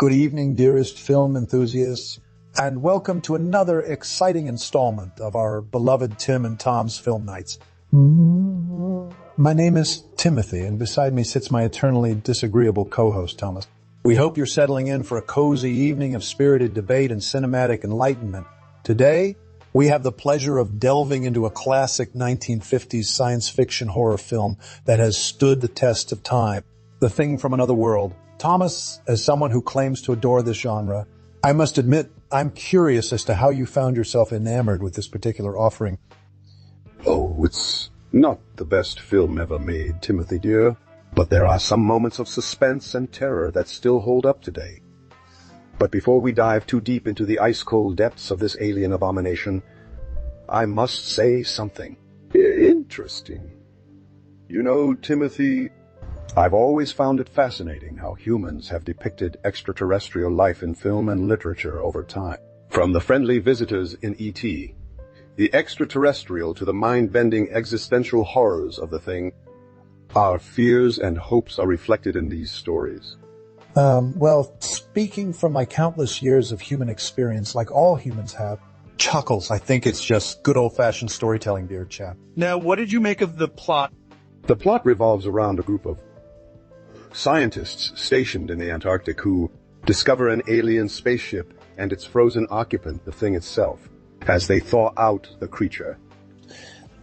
Good evening, dearest film enthusiasts, and welcome to another exciting installment of our beloved Tim and Tom's Film Nights. My name is Timothy, and beside me sits my eternally disagreeable co-host, Thomas. We hope you're settling in for a cozy evening of spirited debate and cinematic enlightenment. Today, we have the pleasure of delving into a classic 1950s science fiction horror film that has stood the test of time, The Thing from Another World. Thomas, as someone who claims to adore this genre, I must admit I'm curious as to how you found yourself enamored with this particular offering. Oh, it's not the best film ever made, Timothy dear, but there are some moments of suspense and terror that still hold up today. But before we dive too deep into the ice-cold depths of this alien abomination, I must say something. Interesting. You know, Timothy, I've always found it fascinating how humans have depicted extraterrestrial life in film and literature over time. From the friendly visitors in E.T., the extraterrestrial to the mind-bending existential horrors of the thing, our fears and hopes are reflected in these stories. Well, speaking from my countless years of human experience, like all humans have, chuckles, I think it's just good old-fashioned storytelling, dear chap. Now, what did you make of the plot? The plot revolves around a group of scientists stationed in the Antarctic who discover an alien spaceship and its frozen occupant, the thing itself, as they thaw out the creature.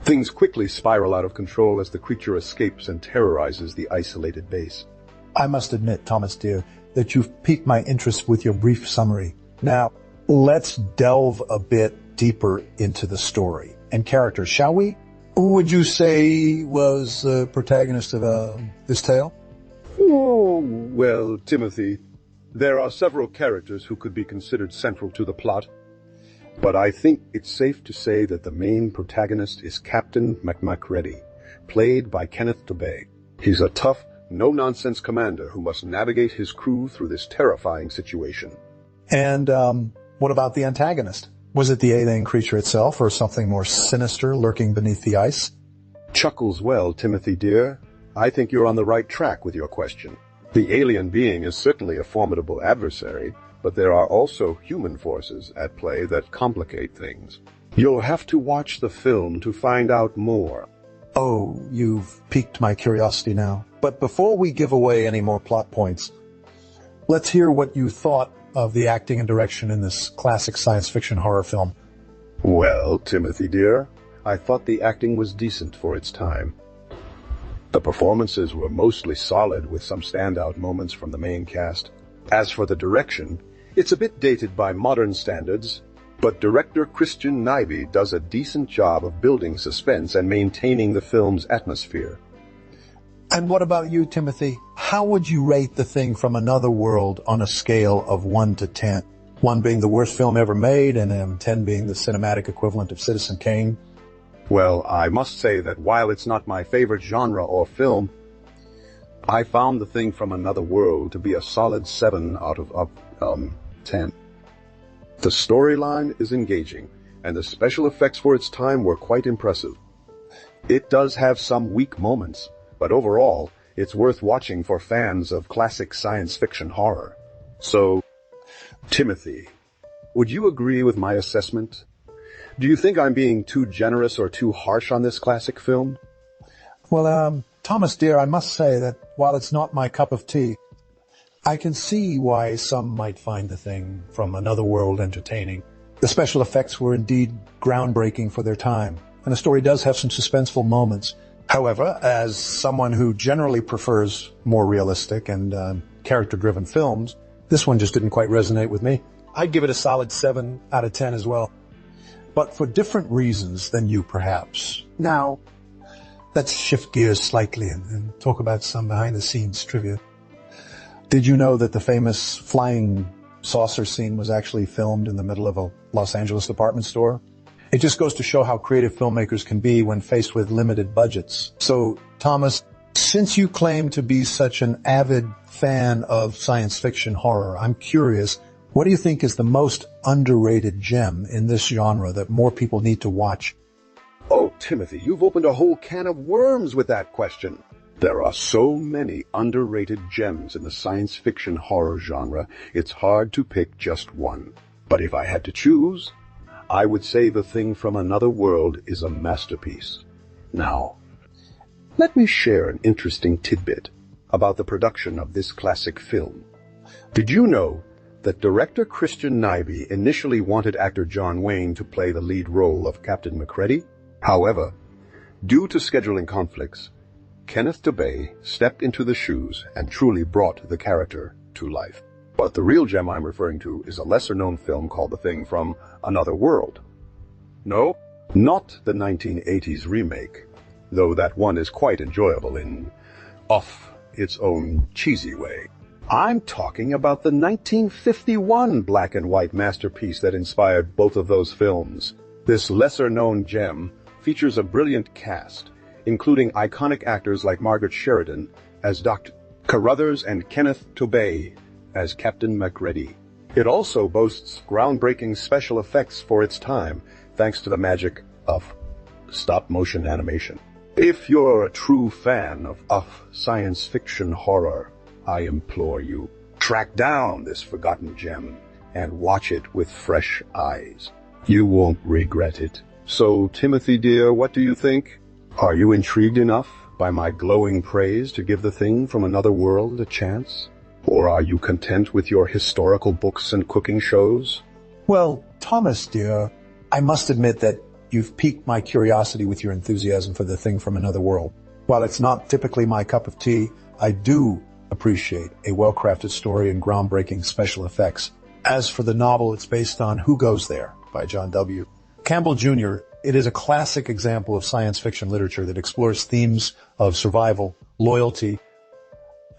Things quickly spiral out of control as the creature escapes and terrorizes the isolated base. I must admit, Thomas dear, that you've piqued my interest with your brief summary. Now, let's delve a bit deeper into the story and characters, shall we? Who would you say was the protagonist of this tale? Oh, well, Timothy, there are several characters who could be considered central to the plot, but I think it's safe to say that the main protagonist is Captain McMacready, played by Kenneth Tobey. He's a tough, no-nonsense commander who must navigate his crew through this terrifying situation. And what about the antagonist? Was it the alien creature itself or something more sinister lurking beneath the ice? Chuckles well, Timothy dear. I think you're on the right track with your question. The alien being is certainly a formidable adversary, but there are also human forces at play that complicate things. You'll have to watch the film to find out more. Oh, you've piqued my curiosity now. But before we give away any more plot points, let's hear what you thought of the acting and direction in this classic science fiction horror film. Well, Timothy dear, I thought the acting was decent for its time. The performances were mostly solid with some standout moments from the main cast. As for the direction, it's a bit dated by modern standards, but director Christian Nyby does a decent job of building suspense and maintaining the film's atmosphere. And what about you, Timothy? How would you rate The Thing from Another World on a scale of 1 to 10? 1 being the worst film ever made, and 10 being the cinematic equivalent of Citizen Kane. Well, I must say that while it's not my favorite genre or film, I found The Thing from Another World to be a solid 7 out of 10. The storyline is engaging, and the special effects for its time were quite impressive. It does have some weak moments, but overall, it's worth watching for fans of classic science fiction horror. So, Timothy, would you agree with my assessment? Do you think I'm being too generous or too harsh on this classic film? Well, Thomas dear, I must say that while it's not my cup of tea, I can see why some might find The Thing from Another World entertaining. The special effects were indeed groundbreaking for their time, and the story does have some suspenseful moments. However, as someone who generally prefers more realistic and character-driven films, this one just didn't quite resonate with me. I'd give it a solid 7 out of 10 as well. But for different reasons than you, perhaps. Now, let's shift gears slightly and talk about some behind-the-scenes trivia. Did you know that the famous flying saucer scene was actually filmed in the middle of a Los Angeles department store? It just goes to show how creative filmmakers can be when faced with limited budgets. So, Thomas, since you claim to be such an avid fan of science fiction horror, I'm curious, what do you think is the most underrated gem in this genre that more people need to watch? Oh, Timothy, you've opened a whole can of worms with that question. There are so many underrated gems in the science fiction horror genre, it's hard to pick just one. But if I had to choose, I would say The Thing from Another World is a masterpiece. Now, let me share an interesting tidbit about the production of this classic film. Did you know that director Christian Nyby initially wanted actor John Wayne to play the lead role of Captain Macready? However, due to scheduling conflicts, Kenneth Tobey stepped into the shoes and truly brought the character to life. But the real gem I'm referring to is a lesser-known film called The Thing from Another World. No, not the 1980s remake, though that one is quite enjoyable in off its own cheesy way. I'm talking about the 1951 black and white masterpiece that inspired both of those films. This lesser-known gem features a brilliant cast, including iconic actors like Margaret Sheridan as Dr. Carruthers and Kenneth Tobey as Captain Macready. It also boasts groundbreaking special effects for its time, thanks to the magic of stop-motion animation. If you're a true fan of science fiction horror, I implore you, track down this forgotten gem and watch it with fresh eyes. You won't regret it. So, Timothy dear, what do you think? Are you intrigued enough by my glowing praise to give The Thing from Another World a chance? Or are you content with your historical books and cooking shows? Well, Thomas, dear, I must admit that you've piqued my curiosity with your enthusiasm for The Thing from Another World. While it's not typically my cup of tea, I do appreciate a well-crafted story and groundbreaking special effects. As for the novel, it's based on Who Goes There by John W. Campbell Jr., it is a classic example of science fiction literature that explores themes of survival, loyalty,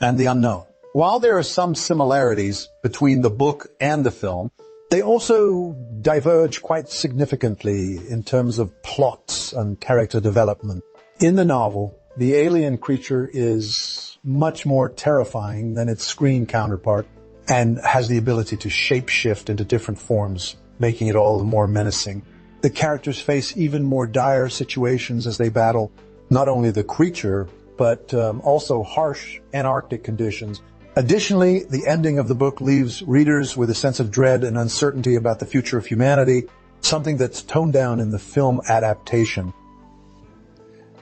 and the unknown. While there are some similarities between the book and the film, they also diverge quite significantly in terms of plots and character development. In the novel, the alien creature is much more terrifying than its screen counterpart and has the ability to shapeshift into different forms, making it all the more menacing. The characters face even more dire situations as they battle not only the creature, but also harsh Antarctic conditions. Additionally, the ending of the book leaves readers with a sense of dread and uncertainty about the future of humanity, something that's toned down in the film adaptation.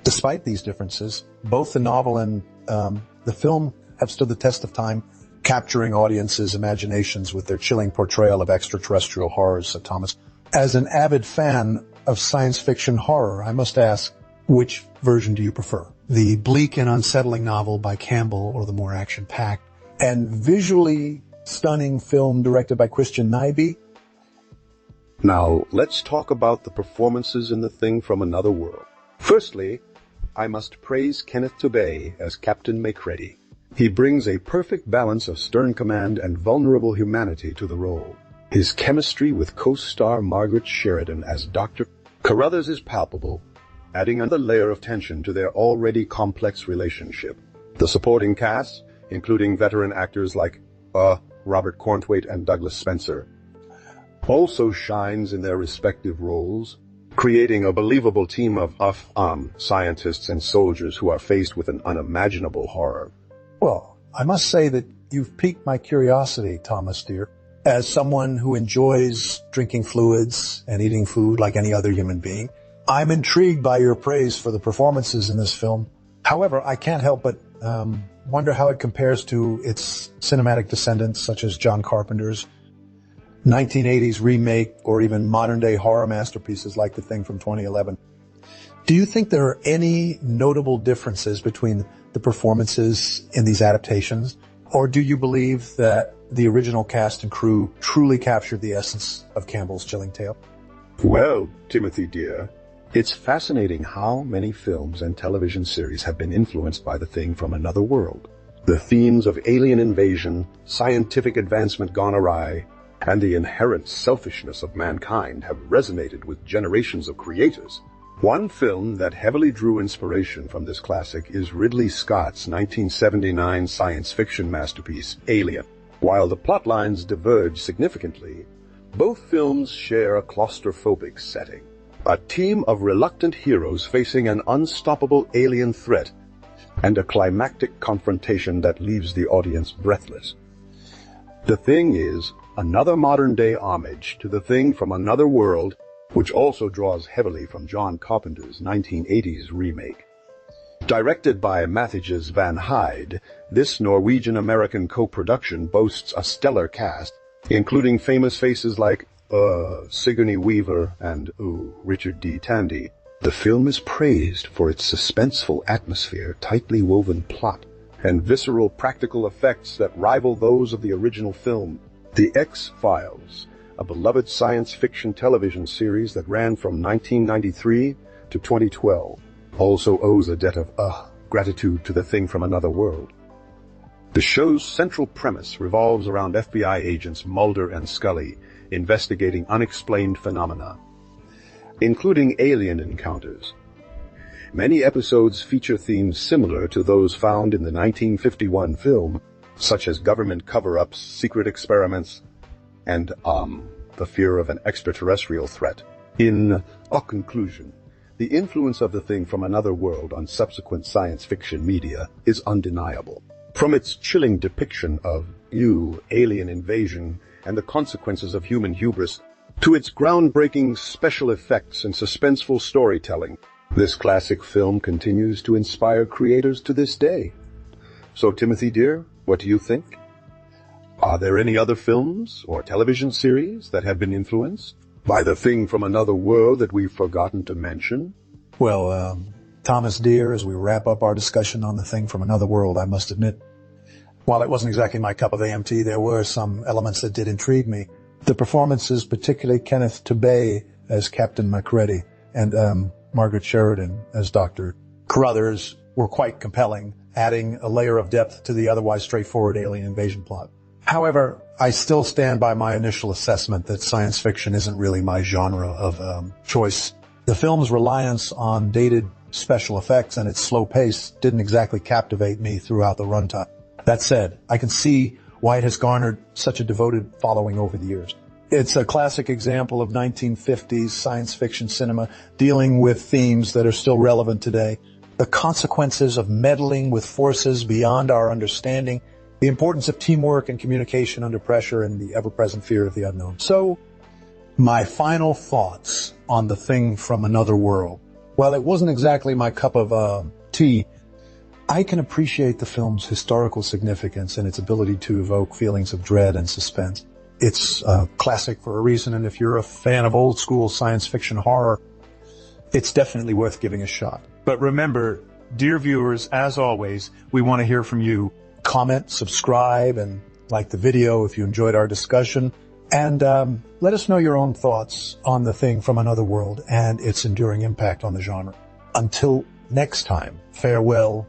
Despite these differences, both the novel and the film have stood the test of time, capturing audiences' imaginations with their chilling portrayal of extraterrestrial horrors, said Thomas. As an avid fan of science fiction horror, I must ask, which version do you prefer? The bleak and unsettling novel by Campbell or the more action-packed and visually stunning film directed by Christian Nyby? Now, let's talk about the performances in The Thing from Another World. Firstly, I must praise Kenneth Tobey as Captain Macready. He brings a perfect balance of stern command and vulnerable humanity to the role. His chemistry with co-star Margaret Sheridan as Dr. Carruthers is palpable, adding another layer of tension to their already complex relationship. The supporting cast, including veteran actors like Robert Cornthwaite and Douglas Spencer, also shines in their respective roles, creating a believable team of scientists and soldiers who are faced with an unimaginable horror. Well, I must say that you've piqued my curiosity, Thomas dear. As someone who enjoys drinking fluids and eating food like any other human being, I'm intrigued by your praise for the performances in this film. However, I can't help but wonder how it compares to its cinematic descendants, such as John Carpenter's 1980s remake or even modern-day horror masterpieces like The Thing from 2011. Do you think there are any notable differences between the performances in these adaptations, or do you believe that the original cast and crew truly captured the essence of Campbell's chilling tale? Well, Timothy dear, it's fascinating how many films and television series have been influenced by The Thing from Another World. The themes of alien invasion, scientific advancement gone awry, and the inherent selfishness of mankind have resonated with generations of creators. One film that heavily drew inspiration from this classic is Ridley Scott's 1979 science fiction masterpiece, Alien. While the plot lines diverge significantly, both films share a claustrophobic setting. A team of reluctant heroes facing an unstoppable alien threat and a climactic confrontation that leaves the audience breathless. The Thing is another modern-day homage to The Thing from Another World, which also draws heavily from John Carpenter's 1980s remake. Directed by Matthijs van Hyde, this Norwegian-American co-production boasts a stellar cast, including famous faces like Sigourney Weaver and Richard D. Tandy. The film is praised for its suspenseful atmosphere, tightly woven plot, and visceral practical effects that rival those of the original film. The X-Files, a beloved science fiction television series that ran from 1993 to 2012, also owes a debt of gratitude to The Thing from Another World. The show's central premise revolves around FBI agents Mulder and Scully investigating unexplained phenomena, including alien encounters. Many episodes feature themes similar to those found in the 1951 film, such as government cover-ups, secret experiments, and, the fear of an extraterrestrial threat. In conclusion, the influence of The Thing from Another World on subsequent science fiction media is undeniable. From its chilling depiction of alien invasion and the consequences of human hubris, to its groundbreaking special effects and suspenseful storytelling, this classic film continues to inspire creators to this day. So, Timothy dear, what do you think? Are there any other films or television series that have been influenced by The Thing from Another World that we've forgotten to mention? Well, Thomas dear, as we wrap up our discussion on The Thing from Another World, I must admit, while it wasn't exactly my cup of AMT, there were some elements that did intrigue me. The performances, particularly Kenneth Tobey as Captain Macready and Margaret Sheridan as Dr. Carruthers, were quite compelling, adding a layer of depth to the otherwise straightforward alien invasion plot. However, I still stand by my initial assessment that science fiction isn't really my genre of choice. The film's reliance on dated special effects and its slow pace didn't exactly captivate me throughout the runtime. That said, I can see why it has garnered such a devoted following over the years. It's a classic example of 1950s science fiction cinema dealing with themes that are still relevant today. The consequences of meddling with forces beyond our understanding, the importance of teamwork and communication under pressure, and the ever-present fear of the unknown. So, my final thoughts on The Thing from Another World. While it wasn't exactly my cup of tea, I can appreciate the film's historical significance and its ability to evoke feelings of dread and suspense. It's a classic for a reason, and if you're a fan of old-school science fiction horror, it's definitely worth giving a shot. But remember, dear viewers, as always, we want to hear from you. Comment, subscribe, and like the video if you enjoyed our discussion. And let us know your own thoughts on The Thing from Another World and its enduring impact on the genre. Until next time, farewell